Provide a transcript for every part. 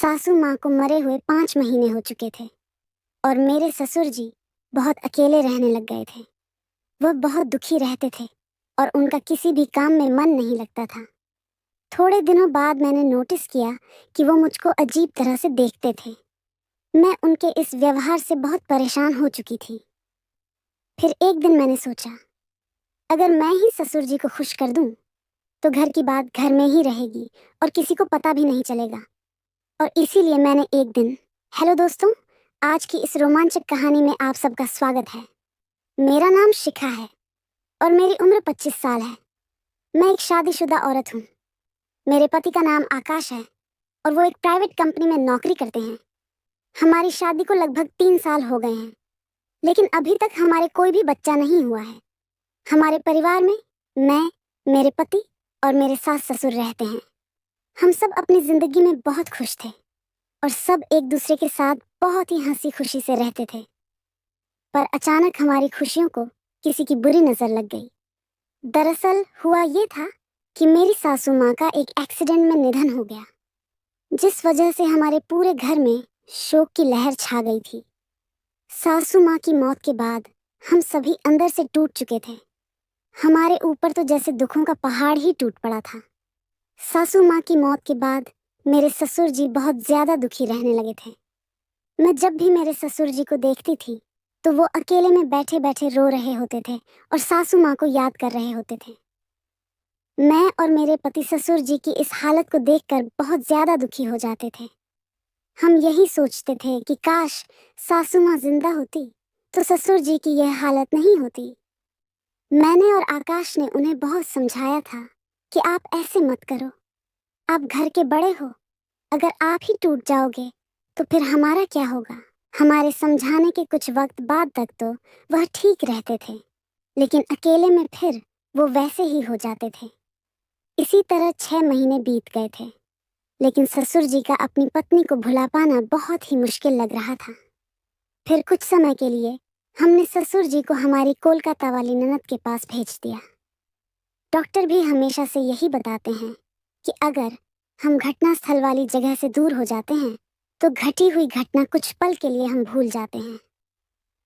सासू माँ को मरे हुए 5 महीने हो चुके थे और मेरे ससुर जी बहुत अकेले रहने लग गए थे। वह बहुत दुखी रहते थे और उनका किसी भी काम में मन नहीं लगता था। थोड़े दिनों बाद मैंने नोटिस किया कि वो मुझको अजीब तरह से देखते थे। मैं उनके इस व्यवहार से बहुत परेशान हो चुकी थी। फिर एक दिन मैंने सोचा, अगर मैं ही ससुर जी को खुश कर दूं, तो घर की बात घर में ही रहेगी और किसी को पता भी नहीं चलेगा। और इसीलिए मैंने एक दिन, हेलो दोस्तों, आज की इस रोमांचक कहानी में आप सबका स्वागत है। मेरा नाम शिखा है और मेरी उम्र 25 साल है। मैं एक शादीशुदा औरत हूँ। मेरे पति का नाम आकाश है और वो एक प्राइवेट कंपनी में नौकरी करते हैं। हमारी शादी को लगभग 3 साल हो गए हैं, लेकिन अभी तक हमारे कोई भी बच्चा नहीं हुआ है। हमारे परिवार में मैं, मेरे पति और मेरे सास ससुर रहते हैं। हम सब अपनी जिंदगी में बहुत खुश थे और सब एक दूसरे के साथ बहुत ही हंसी खुशी से रहते थे। पर अचानक हमारी खुशियों को किसी की बुरी नजर लग गई। दरअसल हुआ ये था कि मेरी सासू माँ का एक एक्सीडेंट में निधन हो गया, जिस वजह से हमारे पूरे घर में शोक की लहर छा गई थी। सासू माँ की मौत के बाद हम सभी अंदर से टूट चुके थे। हमारे ऊपर तो जैसे दुखों का पहाड़ ही टूट पड़ा था। सासू माँ की मौत के बाद मेरे ससुर जी बहुत ज्यादा दुखी रहने लगे थे। मैं जब भी मेरे ससुर जी को देखती थी तो वो अकेले में बैठे बैठे रो रहे होते थे और सासू माँ को याद कर रहे होते थे। मैं और मेरे पति ससुर जी की इस हालत को देखकर बहुत ज्यादा दुखी हो जाते थे। हम यही सोचते थे कि काश सासू माँ जिंदा होती तो ससुर जी की यह हालत नहीं होती। मैंने और आकाश ने उन्हें बहुत समझाया था कि आप ऐसे मत करो, आप घर के बड़े हो, अगर आप ही टूट जाओगे तो फिर हमारा क्या होगा। हमारे समझाने के कुछ वक्त बाद तक तो वह ठीक रहते थे, लेकिन अकेले में फिर वो वैसे ही हो जाते थे। इसी तरह 6 महीने बीत गए थे, लेकिन ससुर जी का अपनी पत्नी को भुला पाना बहुत ही मुश्किल लग रहा था। फिर कुछ समय के लिए हमने ससुर जी को हमारी कोलकाता वाली ननद के पास भेज दिया। डॉक्टर भी हमेशा से यही बताते हैं कि अगर हम घटनास्थल वाली जगह से दूर हो जाते हैं तो घटी हुई घटना कुछ पल के लिए हम भूल जाते हैं।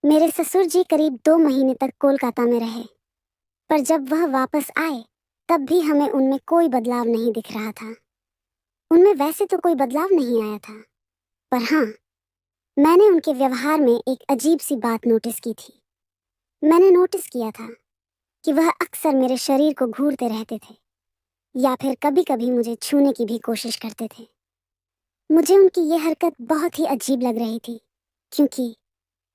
मेरे ससुर जी करीब 2 महीने तक कोलकाता में रहे, पर जब वह वापस आए तब भी हमें उनमें कोई बदलाव नहीं दिख रहा था। उनमें वैसे तो कोई बदलाव नहीं आया था, पर हाँ, मैंने उनके व्यवहार में एक अजीब सी बात नोटिस की थी। मैंने नोटिस किया था कि वह अक्सर मेरे शरीर को घूरते रहते थे या फिर कभी कभी मुझे छूने की भी कोशिश करते थे। मुझे उनकी यह हरकत बहुत ही अजीब लग रही थी, क्योंकि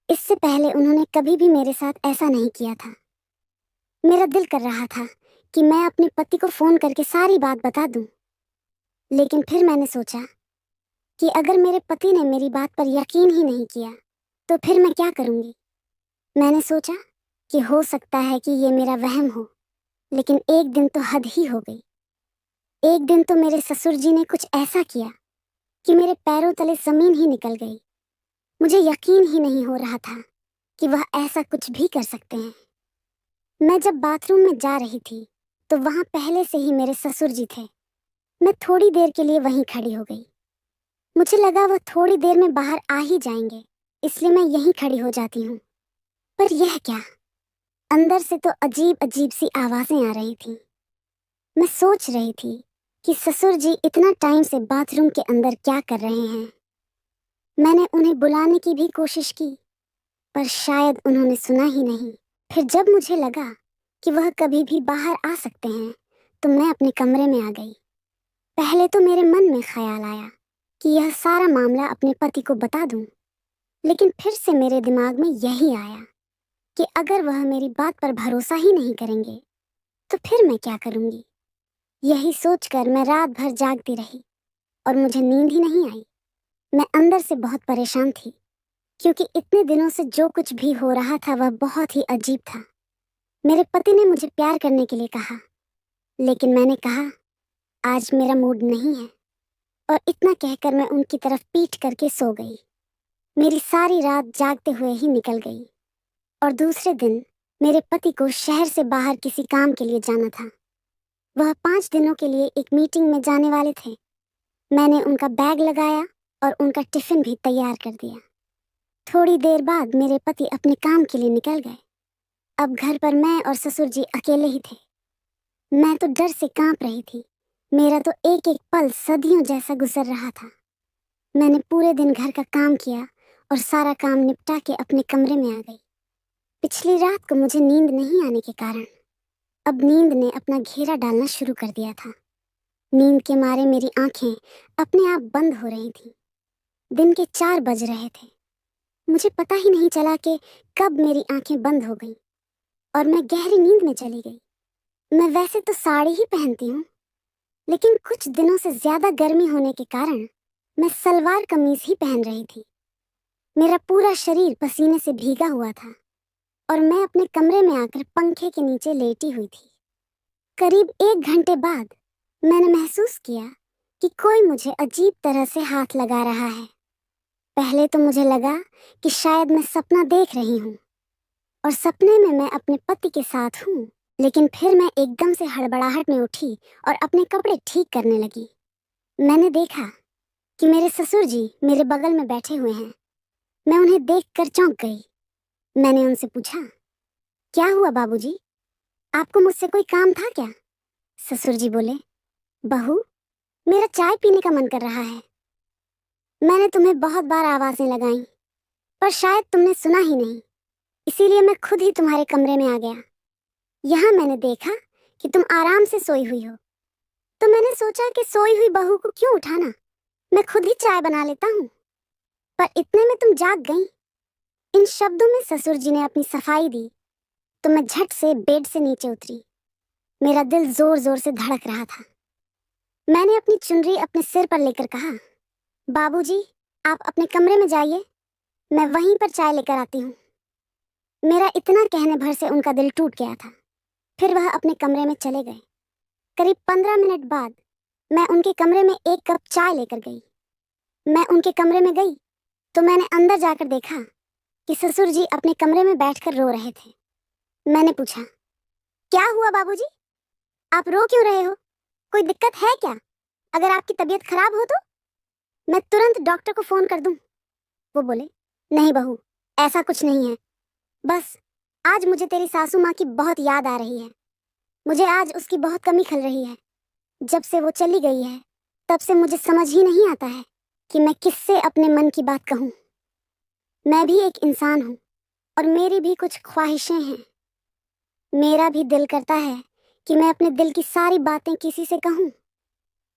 इससे पहले उन्होंने कभी भी मेरे साथ ऐसा नहीं किया था। मेरा दिल कर रहा था कि मैं अपने पति को फोन करके सारी बात बता दूं, लेकिन फिर मैंने सोचा कि अगर मेरे पति ने मेरी बात पर यकीन ही नहीं किया तो फिर मैं क्या करूंगी। मैंने सोचा कि हो सकता है कि ये मेरा वहम हो, लेकिन एक दिन तो हद ही हो गई। एक दिन तो मेरे ससुर जी ने कुछ ऐसा किया कि मेरे पैरों तले जमीन ही निकल गई। मुझे यकीन ही नहीं हो रहा था कि वह ऐसा कुछ भी कर सकते हैं। मैं जब बाथरूम में जा रही थी तो वहां पहले से ही मेरे ससुर जी थे। मैं थोड़ी देर के लिए वहीं खड़ी हो गई। मुझे लगा वह थोड़ी देर में बाहर आ ही जाएंगे, इसलिए मैं यहीं खड़ी हो जाती हूँ। पर यह क्या, अंदर से तो अजीब अजीब सी आवाजें आ रही थीं। मैं सोच रही थी कि ससुर जी इतना टाइम से बाथरूम के अंदर क्या कर रहे हैं। मैंने उन्हें बुलाने की भी कोशिश की, पर शायद उन्होंने सुना ही नहीं। फिर जब मुझे लगा कि वह कभी भी बाहर आ सकते हैं तो मैं अपने कमरे में आ गई। पहले तो मेरे मन में ख्याल आया कि यह सारा मामला अपने पति को बता दूं, लेकिन फिर से मेरे दिमाग में यही आया कि अगर वह मेरी बात पर भरोसा ही नहीं करेंगे तो फिर मैं क्या करूंगी। यही सोचकर मैं रात भर जागती रही और मुझे नींद ही नहीं आई। मैं अंदर से बहुत परेशान थी, क्योंकि इतने दिनों से जो कुछ भी हो रहा था वह बहुत ही अजीब था। मेरे पति ने मुझे प्यार करने के लिए कहा, लेकिन मैंने कहा आज मेरा मूड नहीं है, और इतना कहकर मैं उनकी तरफ पीठ करके सो गई। मेरी सारी रात जागते हुए ही निकल गई और दूसरे दिन मेरे पति को शहर से बाहर किसी काम के लिए जाना था। वह 5 दिनों के लिए एक मीटिंग में जाने वाले थे। मैंने उनका बैग लगाया और उनका टिफिन भी तैयार कर दिया। थोड़ी देर बाद मेरे पति अपने काम के लिए निकल गए। अब घर पर मैं और ससुर जी अकेले ही थे। मैं तो डर से कांप रही थी। मेरा तो एक एक पल सदियों जैसा गुजर रहा था। मैंने पूरे दिन घर का काम किया और सारा काम निपटा के अपने कमरे में आ गई। पिछली रात को मुझे नींद नहीं आने के कारण अब नींद ने अपना घेरा डालना शुरू कर दिया था। नींद के मारे मेरी आंखें अपने आप बंद हो रही थीं। दिन के 4 बज रहे थे। मुझे पता ही नहीं चला कि कब मेरी आंखें बंद हो गईं और मैं गहरी नींद में चली गई। मैं वैसे तो साड़ी ही पहनती हूँ, लेकिन कुछ दिनों से ज्यादा गर्मी होने के कारण मैं सलवार कमीज ही पहन रही थी। मेरा पूरा शरीर पसीने से भीगा हुआ था और मैं अपने कमरे में आकर पंखे के नीचे लेटी हुई थी। करीब 1 घंटे बाद मैंने महसूस किया कि कोई मुझे अजीब तरह से हाथ लगा रहा है। पहले तो मुझे लगा कि शायद मैं सपना देख रही हूँ और सपने में मैं अपने पति के साथ हूँ, लेकिन फिर मैं एकदम से हड़बड़ाहट में उठी और अपने कपड़े ठीक करने लगी। मैंने देखा कि मेरे ससुर जी मेरे बगल में बैठे हुए हैं। मैं उन्हें देखकर चौंक गई। मैंने उनसे पूछा, क्या हुआ बाबूजी? आपको मुझसे कोई काम था क्या? ससुर जी बोले, बहू, मेरा चाय पीने का मन कर रहा है। मैंने तुम्हें बहुत बार आवाजें लगाई, पर शायद तुमने सुना ही नहीं, इसीलिए मैं खुद ही तुम्हारे कमरे में आ गया। यहाँ मैंने देखा कि तुम आराम से सोई हुई हो, तो मैंने सोचा कि सोई हुई बहू को क्यों उठाना, मैं खुद ही चाय बना लेता हूँ। पर इतने में तुम जाग गई। इन शब्दों में ससुर जी ने अपनी सफाई दी तो मैं झट से बेड से नीचे उतरी। मेरा दिल जोर जोर से धड़क रहा था। मैंने अपनी चुनरी अपने सिर पर लेकर कहा, बाबूजी, आप अपने कमरे में जाइए, मैं वहीं पर चाय लेकर आती हूँ। मेरा इतना कहने भर से उनका दिल टूट गया था। फिर वह अपने कमरे में चले गए। करीब 15 मिनट बाद मैं उनके कमरे में 1 कप चाय लेकर गई। मैं उनके कमरे में गई तो मैंने अंदर जाकर देखा कि ससुर जी अपने कमरे में बैठकर रो रहे थे। मैंने पूछा, क्या हुआ बाबूजी? आप रो क्यों रहे हो? कोई दिक्कत है क्या? अगर आपकी तबीयत खराब हो तो मैं तुरंत डॉक्टर को फोन कर दूं। वो बोले, नहीं बहू, ऐसा कुछ नहीं है। बस आज मुझे तेरी सासू माँ की बहुत याद आ रही है। मुझे आज उसकी बहुत कमी खल रही है। जब से वो चली गई है तब से मुझे समझ ही नहीं आता है कि मैं किससे अपने मन की बात कहूँ। मैं भी एक इंसान हूँ और मेरी भी कुछ ख्वाहिशें हैं। मेरा भी दिल करता है कि मैं अपने दिल की सारी बातें किसी से कहूँ।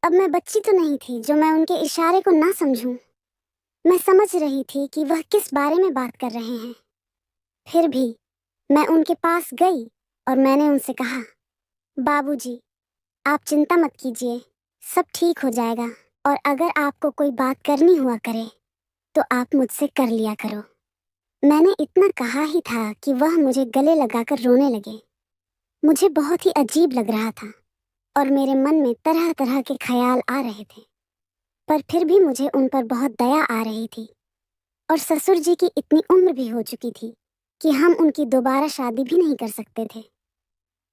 अब मैं बच्ची तो नहीं थी जो मैं उनके इशारे को ना समझूं। मैं समझ रही थी कि वह किस बारे में बात कर रहे हैं। फिर भी मैं उनके पास गई और मैंने उनसे कहा, बाबूजी, आप चिंता मत कीजिए, सब ठीक हो जाएगा और अगर आपको कोई बात करनी हुआ करे तो आप मुझसे कर लिया करो। मैंने इतना कहा ही था कि वह मुझे गले लगाकर रोने लगे। मुझे बहुत ही अजीब लग रहा था और मेरे मन में तरह तरह के ख्याल आ रहे थे, पर फिर भी मुझे उन पर बहुत दया आ रही थी। और ससुर जी की इतनी उम्र भी हो चुकी थी कि हम उनकी दोबारा शादी भी नहीं कर सकते थे।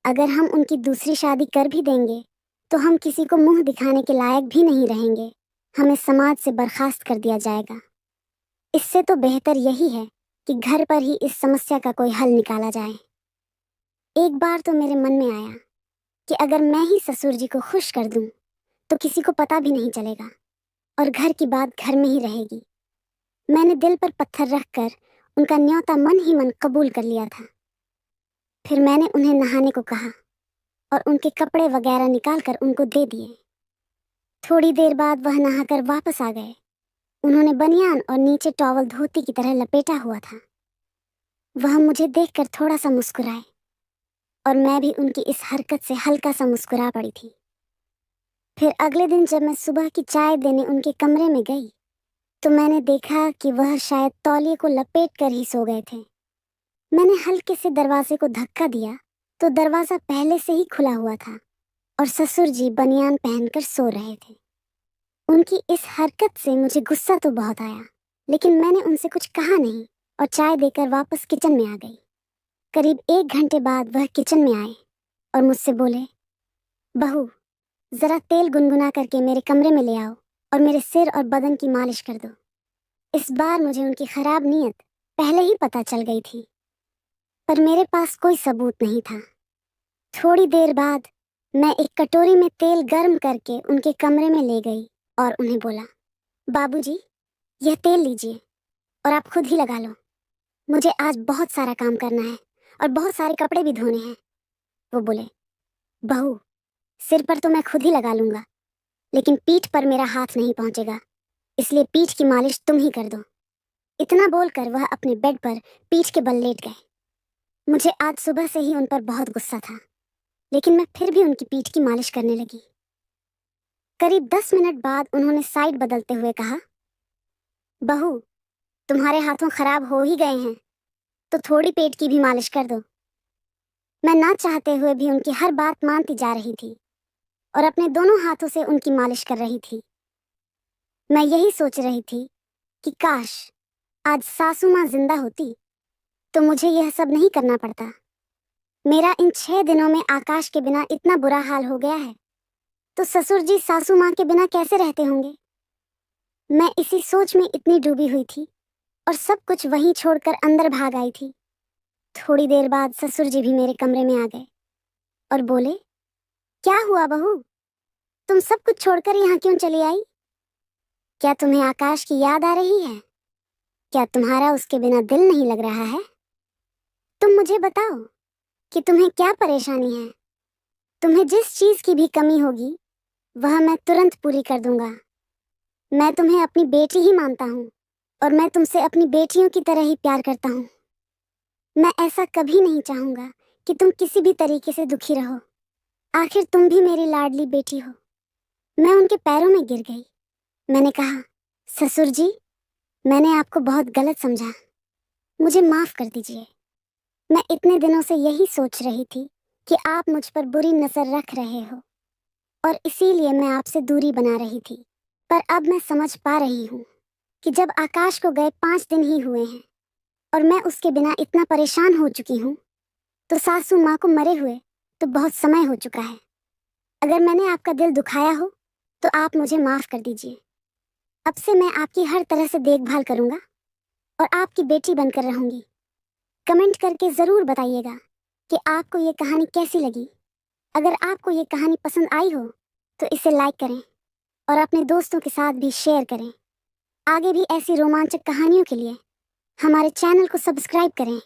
अगर हम उनकी दूसरी शादी कर भी देंगे तो हम किसी को मुंह दिखाने के लायक भी नहीं रहेंगे। हमें समाज से बर्खास्त कर दिया जाएगा। इससे तो बेहतर यही है कि घर पर ही इस समस्या का कोई हल निकाला जाए। एक बार तो मेरे मन में आया कि अगर मैं ही ससुर जी को खुश कर दूं तो किसी को पता भी नहीं चलेगा और घर की बात घर में ही रहेगी। मैंने दिल पर पत्थर रखकर उनका न्योता मन ही मन कबूल कर लिया था। फिर मैंने उन्हें नहाने को कहा और उनके कपड़े वगैरह निकाल कर उनको दे दिए। थोड़ी देर बाद वह नहाकर वापस आ गए। उन्होंने बनियान और नीचे टॉवल धोती की तरह लपेटा हुआ था। वह मुझे देखकर थोड़ा सा मुस्कुराए और मैं भी उनकी इस हरकत से हल्का सा मुस्कुरा पड़ी थी। फिर अगले दिन जब मैं सुबह की चाय देने उनके कमरे में गई तो मैंने देखा कि वह शायद तौलिए को लपेट कर ही सो गए थे। मैंने हल्के से दरवाजे को धक्का दिया तो दरवाजा पहले से ही खुला हुआ था और ससुर जी बनियान पहनकर सो रहे थे। उनकी इस हरकत से मुझे गुस्सा तो बहुत आया, लेकिन मैंने उनसे कुछ कहा नहीं और चाय देकर वापस किचन में आ गई। करीब 1 घंटे बाद वह किचन में आए और मुझसे बोले, बहू, जरा तेल गुनगुना करके मेरे कमरे में ले आओ, और मेरे सिर और बदन की मालिश कर दो। इस बार मुझे उनकी खराब नीयत पहले ही पता चल गई थी, पर मेरे पास कोई सबूत नहीं था। थोड़ी देर बाद मैं एक कटोरी में तेल गर्म करके उनके कमरे में ले गई और उन्हें बोला, बाबूजी, यह तेल लीजिए और आप खुद ही लगा लो। मुझे आज बहुत सारा काम करना है और बहुत सारे कपड़े भी धोने हैं। वो बोले, बहू, सिर पर तो मैं खुद ही लगा लूंगा, लेकिन पीठ पर मेरा हाथ नहीं पहुंचेगा, इसलिए पीठ की मालिश तुम ही कर दो। इतना बोलकर वह अपने बेड पर पीठ के बल लेट गए। मुझे आज सुबह से ही उन पर बहुत गुस्सा था, लेकिन मैं फिर भी उनकी पीठ की मालिश करने लगी। करीब 10 मिनट बाद उन्होंने साइड बदलते हुए कहा, बहू, तुम्हारे हाथों खराब हो ही गए हैं, तो थोड़ी पेट की भी मालिश कर दो। मैं ना चाहते हुए भी उनकी हर बात मानती जा रही थी और अपने दोनों हाथों से उनकी मालिश कर रही थी। मैं यही सोच रही थी कि काश आज सासू माँ जिंदा होती तो मुझे यह सब नहीं करना पड़ता। मेरा इन 6 दिनों में आकाश के बिना इतना बुरा हाल हो गया है, तो ससुर जी सासू माँ के बिना कैसे रहते होंगे। मैं इसी सोच में इतनी डूबी हुई थी और सब कुछ वहीं छोड़कर अंदर भाग आई थी। थोड़ी देर बाद ससुर जी भी मेरे कमरे में आ गए और बोले, क्या हुआ बहू, तुम सब कुछ छोड़कर यहाँ क्यों चली आई? क्या तुम्हें आकाश की याद आ रही है? क्या तुम्हारा उसके बिना दिल नहीं लग रहा है? तुम मुझे बताओ कि तुम्हें क्या परेशानी है। तुम्हें जिस चीज की भी कमी होगी वह मैं तुरंत पूरी कर दूंगा। मैं तुम्हें अपनी बेटी ही मानता हूँ और मैं तुमसे अपनी बेटियों की तरह ही प्यार करता हूँ। मैं ऐसा कभी नहीं चाहूंगा कि तुम किसी भी तरीके से दुखी रहो। आखिर तुम भी मेरी लाडली बेटी हो। मैं उनके पैरों में गिर गई। मैंने कहा, ससुर जी, मैंने आपको बहुत गलत समझा, मुझे माफ कर दीजिए। मैं इतने दिनों से यही सोच रही थी कि आप मुझ पर बुरी नजर रख रहे हो और इसीलिए मैं आपसे दूरी बना रही थी। पर अब मैं समझ पा रही हूँ कि जब आकाश को गए 5 दिन ही हुए हैं और मैं उसके बिना इतना परेशान हो चुकी हूँ, तो सासू माँ को मरे हुए तो बहुत समय हो चुका है। अगर मैंने आपका दिल दुखाया हो तो आप मुझे माफ कर दीजिए। अब से मैं आपकी हर तरह से देखभाल करूंगा और आपकी बेटी बनकर रहूंगी। कमेंट करके ज़रूर बताइएगा कि आपको ये कहानी कैसी लगी। अगर आपको ये कहानी पसंद आई हो तो इसे लाइक करें और अपने दोस्तों के साथ भी शेयर करें। आगे भी ऐसी रोमांचक कहानियों के लिए हमारे चैनल को सब्सक्राइब करें।